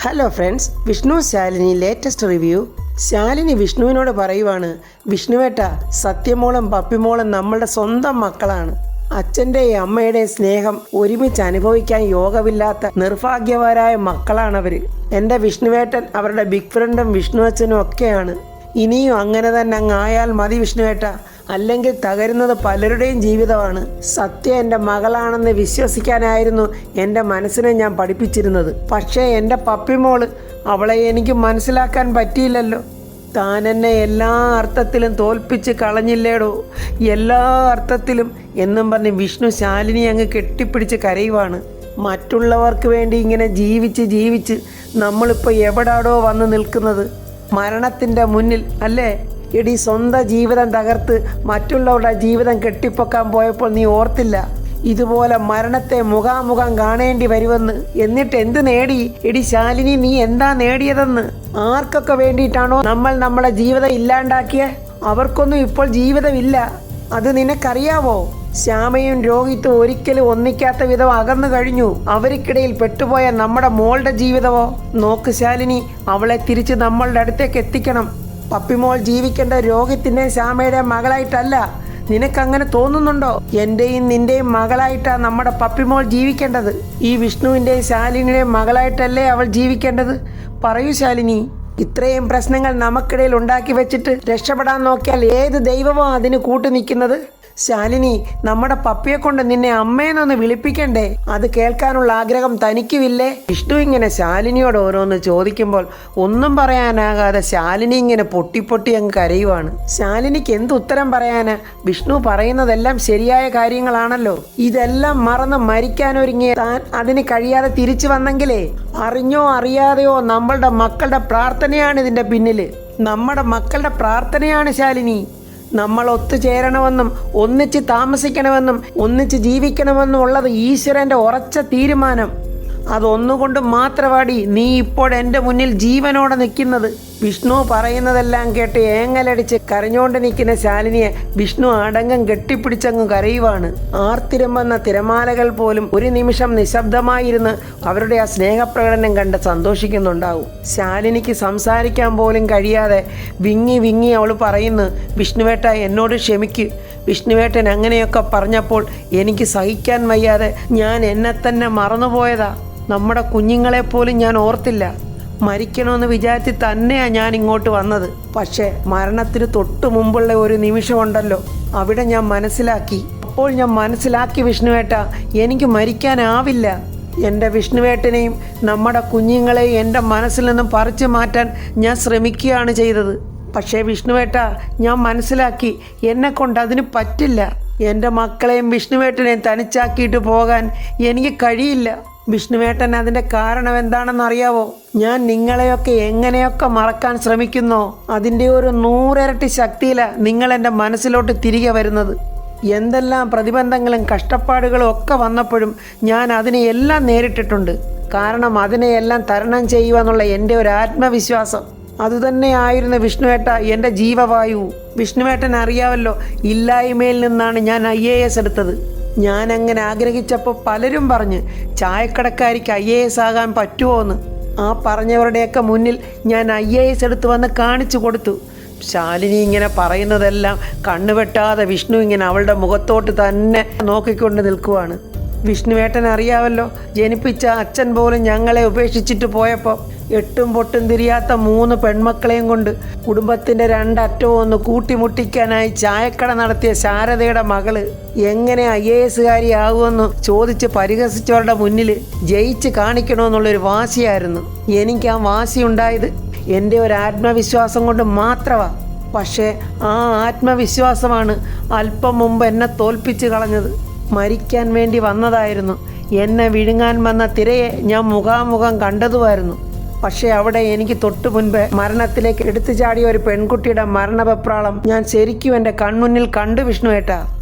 Hello friends, Vishnu Shalini latest review. Shalini വിഷ്ണുവിനോട് പറയുവാണ്, വിഷ്ണുവേട്ട, സത്യമോളും പപ്പിമോളും നമ്മളുടെ സ്വന്തം മക്കളാണ്. അച്ഛൻ്റെയും അമ്മയുടെയും സ്നേഹം ഒരുമിച്ച് അനുഭവിക്കാൻ യോഗമില്ലാത്ത നിർഭാഗ്യവരായ മക്കളാണവർ. എൻ്റെ വിഷ്ണുവേട്ടൻ അവരുടെ ബിഗ് ഫ്രണ്ടും വിഷ്ണു അച്ഛനും ഒക്കെയാണ്. ഇനിയും അങ്ങനെ തന്നെ അങ്ങ് ആയാൽ മതി വിഷ്ണുവേട്ട, അല്ലെങ്കിൽ തകരുന്നത് പലരുടെയും ജീവിതമാണ്. സത്യ എൻ്റെ മകളാണെന്ന് വിശ്വസിക്കാനായിരുന്നു എൻ്റെ മനസ്സിനെ ഞാൻ പഠിപ്പിച്ചിരുന്നത്. പക്ഷേ എൻ്റെ പപ്പിമോള്, അവളെ എനിക്ക് മനസ്സിലാക്കാൻ പറ്റിയില്ലല്ലോ. താൻ എന്നെ എല്ലാ അർത്ഥത്തിലും തോൽപ്പിച്ച് കളഞ്ഞില്ലേടോ, എല്ലാ അർത്ഥത്തിലും എന്നും പറഞ്ഞ് വിഷ്ണു ശാലിനി അങ്ങ് കെട്ടിപ്പിടിച്ച് കരയുവാണ്. മറ്റുള്ളവർക്ക് വേണ്ടി ഇങ്ങനെ ജീവിച്ച് നമ്മളിപ്പോൾ എവിടാടോ വന്ന് നിൽക്കുന്നത്? മരണത്തിൻ്റെ മുന്നിൽ അല്ലേ? എടി, സ്വന്തം ജീവിതം തകർത്ത് മറ്റുള്ളവരുടെ ജീവിതം കെട്ടിപ്പൊക്കാൻ പോയപ്പോൾ നീ ഓർത്തില്ല ഇതുപോലെ മരണത്തെ മുഖാമുഖം കാണേണ്ടി വരുമെന്ന്? എന്നിട്ട് എന്ത് നേടി? എടി ശാലിനി, നീ എന്താ നേടിയതെന്ന്? ആർക്കൊക്കെ വേണ്ടിയിട്ടാണോ നമ്മൾ നമ്മുടെ ജീവിതം ഇല്ലാണ്ടാക്കിയ? അവർക്കൊന്നും ഇപ്പോൾ ജീവിതമില്ല. അത് നിനക്കറിയാവോ? ശ്യാമയും രോഹിത്തും ഒരിക്കലും ഒന്നിക്കാത്ത വിധം അകന്നു കഴിഞ്ഞു. അവർക്കിടയിൽ പെട്ടുപോയ നമ്മുടെ മോളുടെ ജീവിതമോ? നോക്ക് ശാലിനി, അവളെ തിരിച്ച് നമ്മളുടെ അടുത്തേക്ക് എത്തിക്കണം. പപ്പിമോൾ ജീവിക്കേണ്ട രോഹിത്തിൻ്റെ ശ്യാമയുടെ മകളായിട്ടല്ല. നിനക്കങ്ങനെ തോന്നുന്നുണ്ടോ? എൻ്റെയും നിൻ്റെയും മകളായിട്ടാണ് നമ്മുടെ പപ്പിമോൾ ജീവിക്കേണ്ടത്. ഈ വിഷ്ണുവിൻ്റെയും ശാലിനിയുടെയും മകളായിട്ടല്ലേ അവൾ ജീവിക്കേണ്ടത്? പറയൂ ശാലിനി. ഇത്രയും പ്രശ്നങ്ങൾ നമുക്കിടയിൽ ഉണ്ടാക്കി വെച്ചിട്ട് രക്ഷപ്പെടാൻ നോക്കിയാൽ ഏത് ദൈവമോ അതിന് കൂട്ടു നിൽക്കുന്നത്? ശാലിനി, നമ്മുടെ പപ്പിയെ കൊണ്ട് നിന്നെ അമ്മേന്നൊന്ന് വിളിപ്പിക്കണ്ടേ? അത് കേൾക്കാനുള്ള ആഗ്രഹം തനിക്കുമില്ലേ? വിഷ്ണു ഇങ്ങനെ ശാലിനിയോട് ഓരോന്ന് ചോദിക്കുമ്പോൾ ഒന്നും പറയാനാകാതെ ശാലിനി ഇങ്ങനെ പൊട്ടി അങ്ങ് കരയുവാണ്. ശാലിനിക്ക് എന്ത് ഉത്തരം പറയാന്? വിഷ്ണു പറയുന്നതെല്ലാം ശരിയായ കാര്യങ്ങളാണല്ലോ. ഇതെല്ലാം മറന്ന് മരിക്കാനൊരുങ്ങിയ താൻ അതിന് കഴിയാതെ തിരിച്ചു വന്നെങ്കിലേ, അറിഞ്ഞോ അറിയാതെയോ നമ്മളുടെ മക്കളുടെ പ്രാർത്ഥനയാണ് ഇതിൻ്റെ പിന്നിൽ. നമ്മുടെ മക്കളുടെ പ്രാർത്ഥനയാണ് ശാലിനി. നമ്മൾ ഒത്തുചേരണമെന്നും ഒന്നിച്ച് താമസിക്കണമെന്നും ഒന്നിച്ച് ജീവിക്കണമെന്നും ഉള്ളത് ഈശ്വരൻ്റെ ഉറച്ച തീരുമാനം. അതൊന്നുകൊണ്ട് മാത്രമാടി നീ ഇപ്പോൾ എൻ്റെ മുന്നിൽ ജീവനോടെ നിൽക്കുന്നത്. വിഷ്ണു പറയുന്നതെല്ലാം കേട്ട് ഏങ്ങലടിച്ച് കരഞ്ഞുകൊണ്ട് നിൽക്കുന്ന ശാലിനിയെ വിഷ്ണു അടങ്കം കെട്ടിപ്പിടിച്ചങ്ങ് കരയുവാണ്. ആർത്തിരമ്പെന്ന തിരമാലകൾ പോലും ഒരു നിമിഷം നിശബ്ദമായിരുന്ന് അവരുടെ ആ സ്നേഹപ്രകടനം കണ്ട് സന്തോഷിക്കുന്നുണ്ടാവും. ശാലിനിക്ക് സംസാരിക്കാൻ പോലും കഴിയാതെ വിങ്ങി അവൾ പറയുന്നു, വിഷ്ണുവേട്ട, എന്നോട് ക്ഷമിക്ക്. വിഷ്ണുവേട്ടൻ അങ്ങനെയൊക്കെ പറഞ്ഞപ്പോൾ എനിക്ക് സഹിക്കാൻ വയ്യാതെ ഞാൻ എന്നെ തന്നെ മറന്നുപോയതാ. നമ്മുടെ കുഞ്ഞുങ്ങളെപ്പോലും ഞാൻ ഓർത്തില്ല. മരിക്കണമെന്ന് വിചാരിച്ച് തന്നെയാണ് ഞാൻ ഇങ്ങോട്ട് വന്നത്. പക്ഷേ മരണത്തിന് തൊട്ട് മുമ്പുള്ള ഒരു നിമിഷമുണ്ടല്ലോ, അവിടെ ഞാൻ മനസ്സിലാക്കി. അപ്പോൾ ഞാൻ മനസ്സിലാക്കി വിഷ്ണുവേട്ട, എനിക്ക് മരിക്കാനാവില്ല. എൻ്റെ വിഷ്ണുവേട്ടനെയും നമ്മുടെ കുഞ്ഞുങ്ങളെയും എൻ്റെ മനസ്സിൽ നിന്നും പറിച്ചു മാറ്റാൻ ഞാൻ ശ്രമിക്കുകയാണ് ചെയ്തത്. പക്ഷേ വിഷ്ണുവേട്ട, ഞാൻ മനസ്സിലാക്കി, എന്നെക്കൊണ്ട് അതിന് പറ്റില്ല. എൻ്റെ മക്കളെയും വിഷ്ണുവേട്ടനെയും തനിച്ചാക്കിയിട്ട് പോകാൻ എനിക്ക് കഴിയില്ല. വിഷ്ണുവേട്ടൻ, അതിൻ്റെ കാരണം എന്താണെന്നറിയാവോ? ഞാൻ നിങ്ങളെയൊക്കെ എങ്ങനെയൊക്കെ മറക്കാൻ ശ്രമിക്കുന്നോ അതിൻ്റെ ഒരു 100 ഇരട്ടി ശക്തിയിലാണ് നിങ്ങൾ എൻ്റെ മനസ്സിലോട്ട് തിരികെ വരുന്നത്. എന്തെല്ലാം പ്രതിബന്ധങ്ങളും കഷ്ടപ്പാടുകളും ഒക്കെ വന്നപ്പോഴും ഞാൻ അതിനെയെല്ലാം നേരിട്ടിട്ടുണ്ട്. കാരണം അതിനെയെല്ലാം തരണം ചെയ്യുക എന്നുള്ള എൻ്റെ ഒരു ആത്മവിശ്വാസം അതുതന്നെയായിരുന്നു വിഷ്ണുവേട്ട എൻ്റെ ജീവവായു. വിഷ്ണുവേട്ടൻ അറിയാമല്ലോ, ഇല്ലായ്മയിൽ നിന്നാണ് ഞാൻ IAS എടുത്തത്. ഞാൻ അങ്ങനെ ആഗ്രഹിച്ചപ്പോൾ പലരും പറഞ്ഞ് ചായക്കടക്കാരിക്ക് IAS ആകാൻ പറ്റുമോ എന്ന്. ആ പറഞ്ഞവരുടെയൊക്കെ മുന്നിൽ ഞാൻ IAS എടുത്ത് വന്ന് കാണിച്ചു കൊടുത്തു. ശാലിനി ഇങ്ങനെ പറയുന്നതെല്ലാം കണ്ണുവെട്ടാതെ വിഷ്ണു ഇങ്ങനെ അവളുടെ മുഖത്തോട്ട് തന്നെ നോക്കിക്കൊണ്ട് നിൽക്കുവാണ്. വിഷ്ണുവേട്ടൻ അറിയാമല്ലോ, ജനിപ്പിച്ച അച്ഛൻ പോലും ഞങ്ങളെ ഉപേക്ഷിച്ചിട്ട് പോയപ്പോൾ എട്ടും പൊട്ടും തിരിയാത്ത 3 പെൺമക്കളെയും കൊണ്ട് കുടുംബത്തിൻ്റെ 2 അറ്റവും ഒന്ന് കൂട്ടിമുട്ടിക്കാനായി ചായക്കട നടത്തിയ ശാരദയുടെ മകള് എങ്ങനെ IAS ആകുമെന്ന് ചോദിച്ച് പരിഹസിച്ചവരുടെ മുന്നിൽ ജയിച്ച് കാണിക്കണമെന്നുള്ളൊരു വാശിയായിരുന്നു. എനിക്ക് ആ വാശി ഉണ്ടായത് എൻ്റെ ഒരു ആത്മവിശ്വാസം കൊണ്ട് മാത്രമാണ്. പക്ഷേ ആ ആത്മവിശ്വാസമാണ് അല്പം മുമ്പ് എന്നെ തോൽപ്പിച്ച് കളഞ്ഞത്. മരിക്കാൻ വേണ്ടി വന്നതായിരുന്നു. എന്നെ വിഴുങ്ങാൻ വന്ന തിരയെ ഞാൻ മുഖാമുഖം കണ്ടതുമായിരുന്നു. പക്ഷേ അവിടെ എനിക്ക് തൊട്ടു മുൻപ് മരണത്തിലേക്ക് എടുത്തു ചാടിയ ഒരു പെൺകുട്ടിയുടെ മരണവെപ്രാളം ഞാൻ ശരിക്കും എൻ്റെ കൺമുന്നിൽ കണ്ടു വിഷ്ണുവേട്ട.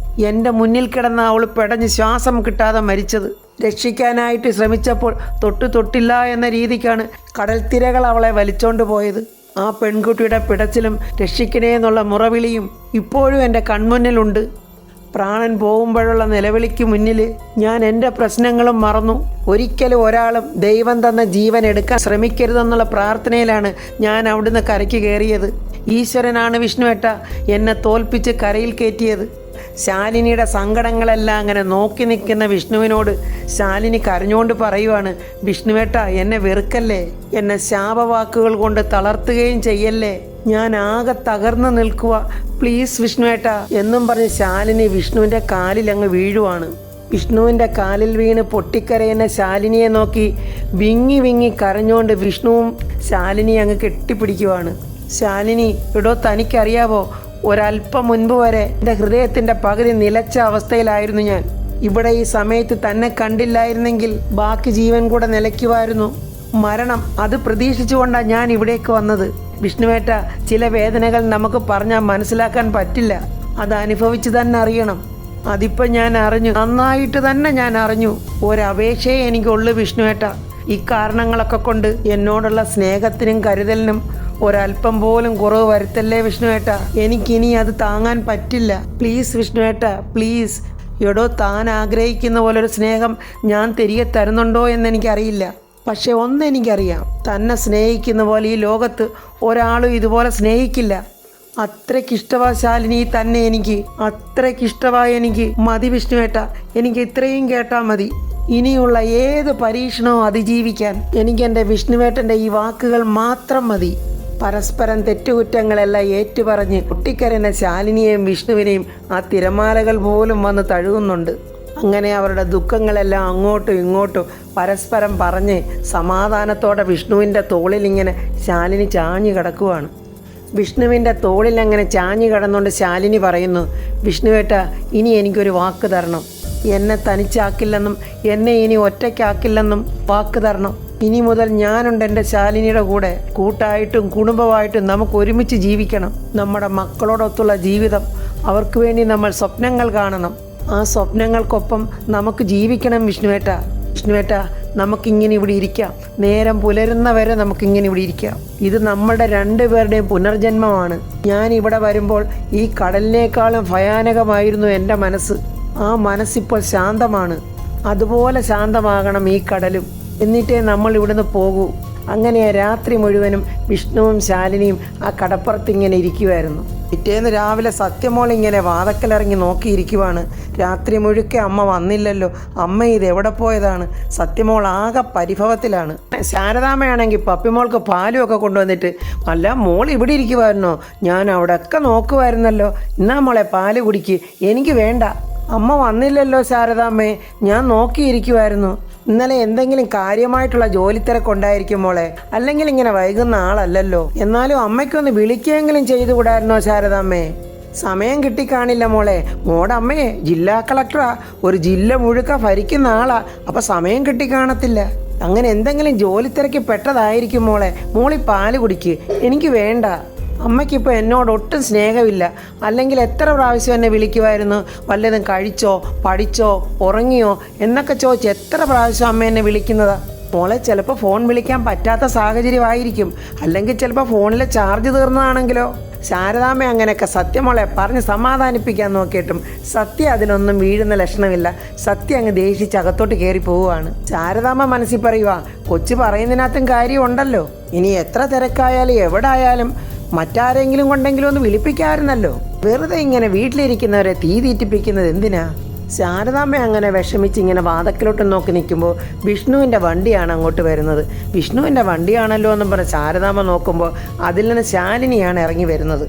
എൻ്റെ മുന്നിൽ കിടന്ന അവൾ പെടഞ്ഞ് ശ്വാസം കിട്ടാതെ മരിച്ചത്. രക്ഷിക്കാനായിട്ട് ശ്രമിച്ചപ്പോൾ തൊട്ടില്ല എന്ന രീതിക്കാണ് കടൽ തിരകൾ അവളെ വലിച്ചോണ്ട് പോയത്. ആ പെൺകുട്ടിയുടെ പിടച്ചിലും രക്ഷിക്കണേ എന്നുള്ള മുറവിളിയും ഇപ്പോഴും എൻ്റെ കൺമുന്നിലുണ്ട്. പ്രാണൻ പോകുമ്പോഴുള്ള നിലവിളിക്ക് മുന്നിൽ ഞാൻ എൻ്റെ പ്രശ്നങ്ങളും മറന്നു. ഒരിക്കലും ഒരാളും ദൈവം തന്ന ജീവൻ എടുക്കാൻ ശ്രമിക്കരുതെന്നുള്ള പ്രാർത്ഥനയിലാണ് ഞാൻ അവിടുന്ന് കരയ്ക്ക് കയറിയത്. ഈശ്വരനാണ് വിഷ്ണുവേട്ട എന്നെ തോൽപ്പിച്ച് കരയിൽ കയറ്റിയത്. ശാലിനിയുടെ സങ്കടങ്ങളെല്ലാം അങ്ങനെ നോക്കി നിൽക്കുന്ന വിഷ്ണുവിനോട് ശാലിനി കരഞ്ഞുകൊണ്ട് പറയുവാണ്, വിഷ്ണുവേട്ട എന്നെ വെറുക്കല്ലേ, എന്നെ ശാപവാക്കുകൾ കൊണ്ട് തളർത്തുകയും ചെയ്യല്ലേ, ഞാൻ ആകെ തകർന്നു നിൽക്കുക, പ്ലീസ് വിഷ്ണുവേട്ട എന്നും പറഞ്ഞ് ശാലിനി വിഷ്ണുവിൻ്റെ കാലിൽ അങ്ങ് വീഴുവാണ്. വിഷ്ണുവിൻ്റെ കാലിൽ വീണ് പൊട്ടിക്കരയുന്ന ശാലിനിയെ നോക്കി വിങ്ങി വിങ്ങി കരഞ്ഞുകൊണ്ട് വിഷ്ണുവും ശാലിനി അങ്ങ് കെട്ടിപ്പിടിക്കുവാണ്. ശാലിനി, എടോ തനിക്കറിയാവോ, ഒരല്പം മുൻപ് വരെ എൻ്റെ ഹൃദയത്തിൻ്റെ പകുതി നിലച്ച അവസ്ഥയിലായിരുന്നു ഞാൻ. ഇവിടെ ഈ സമയത്ത് തന്നെ കണ്ടില്ലായിരുന്നെങ്കിൽ ബാക്കി ജീവൻ കൂടെ നിലയ്ക്കുമായിരുന്നു. മരണം അത് പ്രതീക്ഷിച്ചുകൊണ്ടാണ് ഞാൻ ഇവിടേക്ക് വന്നത്. വിഷ്ണുവേട്ട, ചില വേദനകൾ നമുക്ക് പറഞ്ഞാൽ മനസ്സിലാക്കാൻ പറ്റില്ല, അത് അനുഭവിച്ച് തന്നെ അറിയണം. അതിപ്പോൾ ഞാൻ അറിഞ്ഞു, നന്നായിട്ട് തന്നെ ഞാൻ അറിഞ്ഞു. ഒരപേക്ഷയെ എനിക്കുള്ളൂ വിഷ്ണുവേട്ട, ഈ കാരണങ്ങളൊക്കെ കൊണ്ട് എന്നോടുള്ള സ്നേഹത്തിനും കരുതലിനും ഒരല്പം പോലും കുറവ് വരുത്തല്ലേ വിഷ്ണുവേട്ട, എനിക്കിനി അത് താങ്ങാൻ പറ്റില്ല. പ്ലീസ് വിഷ്ണുവേട്ട, പ്ലീസ്. എടോ, താൻ ആഗ്രഹിക്കുന്ന പോലൊരു സ്നേഹം ഞാൻ തിരികെ തരുന്നുണ്ടോ എന്നെനിക്കറിയില്ല. പക്ഷെ ഒന്നെനിക്കറിയാം, തന്നെ സ്നേഹിക്കുന്ന പോലെ ഈ ലോകത്ത് ഒരാളും ഇതുപോലെ സ്നേഹിക്കില്ല. അത്രയ്ക്കിഷ്ടവാ ശാലിനി തന്നെ എനിക്ക്, അത്രയ്ക്കിഷ്ടവാ എനിക്ക്. മതി വിഷ്ണുവേട്ട, എനിക്ക് ഇത്രയും കേട്ടാൽ മതി. ഇനിയുള്ള ഏത് പരീക്ഷണവും അതിജീവിക്കാൻ എനിക്ക് എൻ്റെ വിഷ്ണുവേട്ടൻ്റെ ഈ വാക്കുകൾ മാത്രം മതി. പരസ്പരം തെറ്റുകുറ്റങ്ങളെല്ലാം ഏറ്റുപറഞ്ഞ് പൊട്ടിക്കരയുന്ന ശാലിനിയെയും വിഷ്ണുവിനെയും ആ തിരമാലകൾ പോലും വന്ന് തഴുകുന്നുണ്ട്. അങ്ങനെ അവരുടെ ദുഃഖങ്ങളെല്ലാം അങ്ങോട്ടും ഇങ്ങോട്ടും പരസ്പരം പറഞ്ഞ് സമാധാനത്തോടെ വിഷ്ണുവിൻ്റെ തോളിലിങ്ങനെ ശാലിനി ചാഞ്ഞു കിടക്കുവാണ്. വിഷ്ണുവിൻ്റെ തോളിൽ അങ്ങനെ ചാഞ്ഞു കിടന്നുകൊണ്ട് ശാലിനി പറയുന്നു, വിഷ്ണുവേട്ട, ഇനി എനിക്കൊരു വാക്ക് തരണം. എന്നെ തനിച്ചാക്കില്ലെന്നും എന്നെ ഇനി ഒറ്റയ്ക്കാക്കില്ലെന്നും വാക്ക് തരണം. ഇനി മുതൽ ഞാനുണ്ട് എൻ്റെ ശാലിനിയുടെ കൂടെ. കൂട്ടായിട്ടും കുടുംബമായിട്ടും നമുക്ക് ഒരുമിച്ച് ജീവിക്കണം. നമ്മുടെ മക്കളോടൊത്തുള്ള ജീവിതം, അവർക്ക് വേണ്ടി നമ്മൾ സ്വപ്നങ്ങൾ കാണണം. ആ സ്വപ്നങ്ങൾക്കൊപ്പം നമുക്ക് ജീവിക്കണം വിഷ്ണുവേട്ട. വിഷ്ണുവേട്ട, നമുക്കിങ്ങനെ ഇവിടെ ഇരിക്കാം. നേരം പുലരുന്നവരെ നമുക്കിങ്ങനെ ഇവിടെ ഇരിക്കാം. ഇത് നമ്മുടെ രണ്ടുപേരുടെയും പുനർജന്മമാണ്. ഞാൻ ഇവിടെ വരുമ്പോൾ ഈ കടലിനേക്കാളും ഭയാനകമായിരുന്നു എൻ്റെ മനസ്സ്. ആ മനസ്സിപ്പോൾ ശാന്തമാണ്. അതുപോലെ ശാന്തമാകണം ഈ കടലും. എന്നിട്ടേ നമ്മൾ ഇവിടുന്ന് പോകൂ. അങ്ങനെ രാത്രി മുഴുവനും വിഷ്ണുവും ശാലിനിയും ആ കടപ്പുറത്ത് ഇങ്ങനെ ഇരിക്കുമായിരുന്നു. പിറ്റേന്ന് രാവിലെ സത്യമോൾ ഇങ്ങനെ വാതക്കലിറങ്ങി നോക്കിയിരിക്കുവാണ്. രാത്രി മുഴുക്കെ അമ്മ വന്നില്ലല്ലോ, അമ്മ ഇത് എവിടെ പോയതാണ്? സത്യമോൾ ആകെ പരിഭവത്തിലാണ്. ശാരദാമ്മയാണെങ്കിൽ പപ്പിമോൾക്ക് പാലും ഒക്കെ കൊണ്ടുവന്നിട്ട്, അല്ല മോൾ ഇവിടെ ഇരിക്കുമായിരുന്നോ? ഞാൻ അവിടെയൊക്കെ നോക്കുമായിരുന്നല്ലോ, എന്നാ മോളെ പാല് കുടിക്ക്. എനിക്ക് വേണ്ട. അമ്മ വന്നില്ലല്ലോ ശാരദാമ്മേ, ഞാൻ നോക്കിയിരിക്കുമായിരുന്നു. ഇന്നലെ എന്തെങ്കിലും കാര്യമായിട്ടുള്ള ജോലി തിരക്കുണ്ടായിരിക്കും മോളെ, അല്ലെങ്കിൽ ഇങ്ങനെ വൈകുന്ന ആളല്ലല്ലോ. എന്നാലും അമ്മയ്ക്കൊന്ന് വിളിക്കുകയെങ്കിലും ചെയ്തുകൂടായിരുന്നോ ശാരദാമ്മേ? സമയം കിട്ടിക്കാണില്ല മോളെ. മോടെ അമ്മയെ ജില്ലാ കളക്ടറാ, ഒരു ജില്ല മുഴുക്ക ഭരിക്കുന്ന ആളാ. അപ്പം സമയം കിട്ടിക്കാണത്തില്ല. അങ്ങനെ എന്തെങ്കിലും ജോലി തിരക്ക് പെട്ടതായിരിക്കും മോളെ. മോളി പാല് കുടിക്ക്. എനിക്ക് വേണ്ട. അമ്മയ്ക്കിപ്പോൾ എന്നോട് ഒട്ടും സ്നേഹമില്ല. അല്ലെങ്കിൽ എത്ര പ്രാവശ്യം എന്നെ വിളിക്കുമായിരുന്നു, വല്ലതും കഴിച്ചോ, പഠിച്ചോ, ഉറങ്ങിയോ എന്നൊക്കെ ചോദിച്ച് എത്ര പ്രാവശ്യം അമ്മ എന്നെ വിളിക്കുന്നതാ. മോളെ ചിലപ്പോൾ ഫോൺ വിളിക്കാൻ പറ്റാത്ത സാഹചര്യമായിരിക്കും, അല്ലെങ്കിൽ ചിലപ്പോൾ ഫോണിലെ ചാർജ് തീർന്നതാണെങ്കിലോ. ശാരദാമ്മ അങ്ങനെയൊക്കെ സത്യമോളെ പറഞ്ഞ് സമാധാനിപ്പിക്കാൻ നോക്കിയിട്ടും സത്യ അതിനൊന്നും വീഴുന്ന ലക്ഷണമില്ല. സത്യ അങ്ങ് ദേഷിച്ച് അകത്തോട്ട് കയറി പോവുകയാണ്. ശാരദാമ്മ മനസ്സിൽ പറയുക, കൊച്ചു പറയുന്നതിനകത്തും കാര്യമുണ്ടല്ലോ. ഇനി എത്ര തിരക്കായാലും എവിടെ ആയാലും മറ്റാരെങ്കിലും കൊണ്ടെങ്കിലും ഒന്ന് വിളിപ്പിക്കാമായിരുന്നല്ലോ. വെറുതെ ഇങ്ങനെ വീട്ടിലിരിക്കുന്നവരെ തീ തീറ്റിപ്പിക്കുന്നത് എന്തിനാ? ശാരദാമ്മ അങ്ങനെ വിഷമിച്ച് ഇങ്ങനെ വാതക്കിലോട്ട് നോക്കി നിൽക്കുമ്പോൾ വിഷ്ണുവിൻ്റെ വണ്ടിയാണ് അങ്ങോട്ട് വരുന്നത്. വിഷ്ണുവിൻ്റെ വണ്ടിയാണല്ലോ എന്നും പറഞ്ഞ് ശാരദാമ്മ നോക്കുമ്പോൾ അതിൽ നിന്ന് ശാലിനിയാണ് ഇറങ്ങി വരുന്നത്.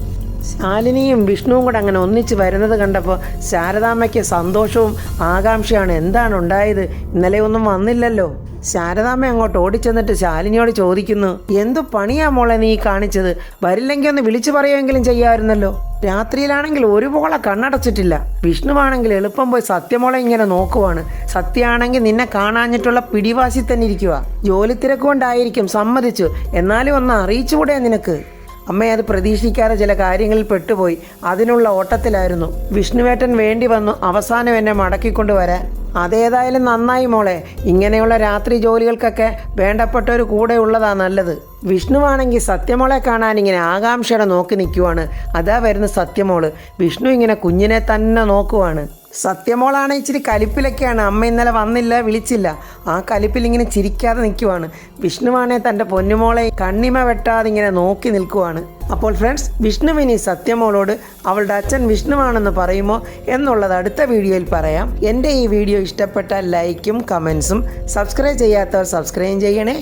ശാലിനിയും വിഷ്ണുവും കൂടെ അങ്ങനെ ഒന്നിച്ച് വരുന്നത് കണ്ടപ്പോൾ ശാരദാമ്മയ്ക്ക് സന്തോഷവും ആകാംക്ഷയാണ്. എന്താണ് ഉണ്ടായത്? ഇന്നലെ ഒന്നും വന്നില്ലല്ലോ. ശാരദാമ്മ അങ്ങോട്ട് ഓടിച്ചെന്നിട്ട് ശാലിനിയോട് ചോദിക്കുന്നു, എന്തു പണിയാ മോളെ നീ കാണിച്ചത്? വരില്ലെങ്കിൽ ഒന്ന് വിളിച്ചു പറയുമെങ്കിലും ചെയ്യാമായിരുന്നല്ലോ. രാത്രിയിലാണെങ്കിൽ ഒരുപോലെ കണ്ണടച്ചിട്ടില്ല. വിഷ്ണുവാണെങ്കിൽ എളുപ്പം പോയി സത്യമോളെ ഇങ്ങനെ നോക്കുവാണ്. സത്യമാണെങ്കിൽ നിന്നെ കാണാഞ്ഞിട്ടുള്ള പിടിവാശി തന്നെ ഇരിക്കുക. ജോലി തിരക്കുകൊണ്ടായിരിക്കും, സമ്മതിച്ചു. എന്നാലും ഒന്ന് അറിയിച്ചുകൂടെ നിനക്ക്? അമ്മയെ അത് പ്രതീക്ഷിക്കാതെ ചില കാര്യങ്ങളിൽ പെട്ടുപോയി. അതിനുള്ള ഓട്ടത്തിലായിരുന്നു. വിഷ്ണുവേട്ടൻ വേണ്ടി വന്നു അവസാനം എന്നെ മടക്കിക്കൊണ്ട് വരാൻ. അതേതായാലും നന്നായി മോളെ. ഇങ്ങനെയുള്ള രാത്രി ജോലികൾക്കൊക്കെ വേണ്ടപ്പെട്ട ഒരു കൂടെ ഉള്ളതാ നല്ലത്. വിഷ്ണുവാണെങ്കിൽ സത്യമോളെ കാണാൻ ഇങ്ങനെ ആകാംക്ഷയോടെ നോക്കി നിൽക്കുവാണ്. അതാ വരുന്ന സത്യമോള്. വിഷ്ണു ഇങ്ങനെ കുഞ്ഞിനെ തന്നെ നോക്കുവാണ്. സത്യമോളാണ് ഇച്ചിരി കലിപ്പിലൊക്കെയാണ്. അമ്മ ഇന്നലെ വന്നില്ല, വിളിച്ചില്ല. ആ കലിപ്പിൽ ഇങ്ങനെ ചിരിക്കാതെ നിൽക്കുവാണ്. വിഷ്ണുവാണെ തൻ്റെ പൊന്നുമോളെ കണ്ണിമ വെട്ടാതെ ഇങ്ങനെ നോക്കി നിൽക്കുവാണ്. അപ്പോൾ ഫ്രണ്ട്സ്, വിഷ്ണുവിനി സത്യമോളോട് അവളുടെ അച്ഛൻ വിഷ്ണുവാണെന്ന് പറയുമോ എന്നുള്ളത് അടുത്ത വീഡിയോയിൽ പറയാം. എൻ്റെ ഈ വീഡിയോ ഇഷ്ടപ്പെട്ടാൽ ലൈക്കും കമൻസും, സബ്സ്ക്രൈബ് ചെയ്യാത്തവർ സബ്സ്ക്രൈബ് ചെയ്യണേ.